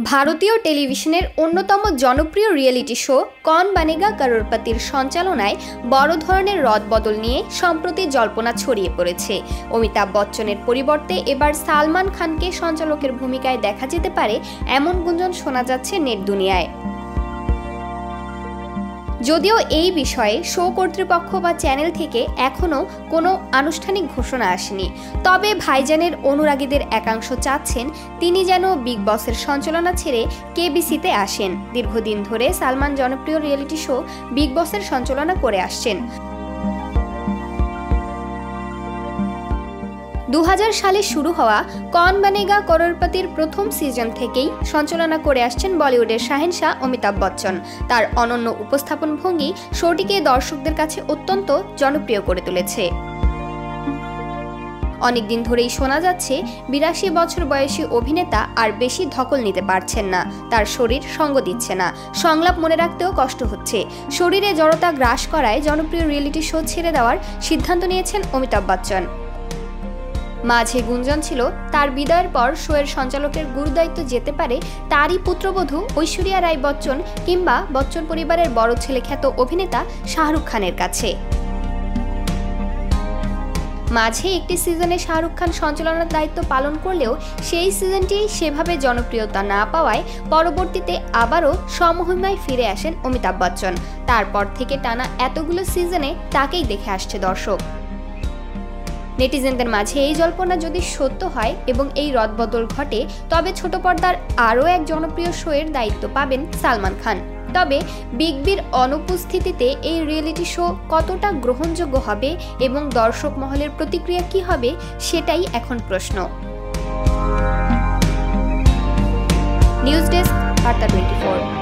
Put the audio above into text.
ভারতীয় টেলিভিশনের অন্যতম জনপ্রিয় রিয়েলিটি শো কৌন বনেগা করোড়পতির সঞ্চালনায় বড় ধরনের রদবদল নিয়ে সম্প্রতি জল্পনা ছড়িয়ে পড়েছে। অমিতাভ বচ্চনের পরিবর্তে এবার সালমান খানকে সঞ্চালকের ভূমিকায় দেখা যেতে পারে এমন গুঞ্জন শোনা যাচ্ছে নেট দুনিয়ায়। যদিও এই বিষয়ে শো কর্তৃপক্ষ বা চ্যানেল থেকে এখনও কোনো আনুষ্ঠানিক ঘোষণা আসেনি, তবে ভাইজানের অনুরাগীদের একাংশ চাচ্ছেন তিনি যেন বিগ বসের সঞ্চালনা ছেড়ে কেবিসিতে আসেন। দীর্ঘদিন ধরে সালমান জনপ্রিয় রিয়েলিটি শো বিগ বসের সঞ্চালনা করে আসছেন। 2000 সালে শুরু হওয়া কৌন বনেগা করোড়পতির প্রথম সিজন থেকেই সঞ্চালনা করে আসছেন বলিউডের শাহেনশাহ অমিতাভ বচ্চন। তার অনন্য উপস্থাপন ভঙ্গি শোটিকে দর্শকদের কাছে অত্যন্ত জনপ্রিয় করে তুলেছে। অনেকদিন ধরেই শোনা যাচ্ছে 82 বছর বয়সী অভিনেতা আর বেশি ধকল নিতে পারছেন না, তার শরীর সঙ্গ দিচ্ছে না, সংলাপ মনে রাখতেও কষ্ট হচ্ছে। শরীরে জড়তা গ্রাস করায় জনপ্রিয় রিয়েলিটি শো ছেড়ে দেওয়ার সিদ্ধান্ত নিয়েছেন অমিতাভ বচ্চন। মাঝে গুঞ্জন ছিল তার বিদায়ের পর শোয়ের সঞ্চালকের গুরুদায়িত্ব যেতে পারে তারই পুত্রবধূ ঐশ্বরিয়া রাই বচ্চন কিংবা বচ্চন পরিবারের বড় ছেলে খ্যাত অভিনেতা শাহরুখ খানের কাছে। মাঝে একটি সিজনে শাহরুখ খান সঞ্চালনার দায়িত্ব পালন করলেও সেই সিজনটি সেভাবে জনপ্রিয়তা না পাওয়ায় পরবর্তীতে আবারও সমমহিমায় ফিরে আসেন অমিতাভ বচ্চন। তারপর থেকে টানা এতগুলো সিজনে তাকেই দেখে আসছে দর্শক। নেটিজেনদের মাঝে এই জল্পনা যদি সত্য হয় এবং এই রদবদল ঘটে, তবে ছোট পর্দার আরও এক জনপ্রিয় শোয়ের দায়িত্ব পাবেন সালমান খান। তবে বিগ বির অনুপস্থিতিতে এই রিয়েলিটি শো কতটা গ্রহণযোগ্য হবে এবং দর্শক মহলের প্রতিক্রিয়া কী হবে, সেটাই এখন প্রশ্ন। নিউজ ডেস্ক, বার্তা 24।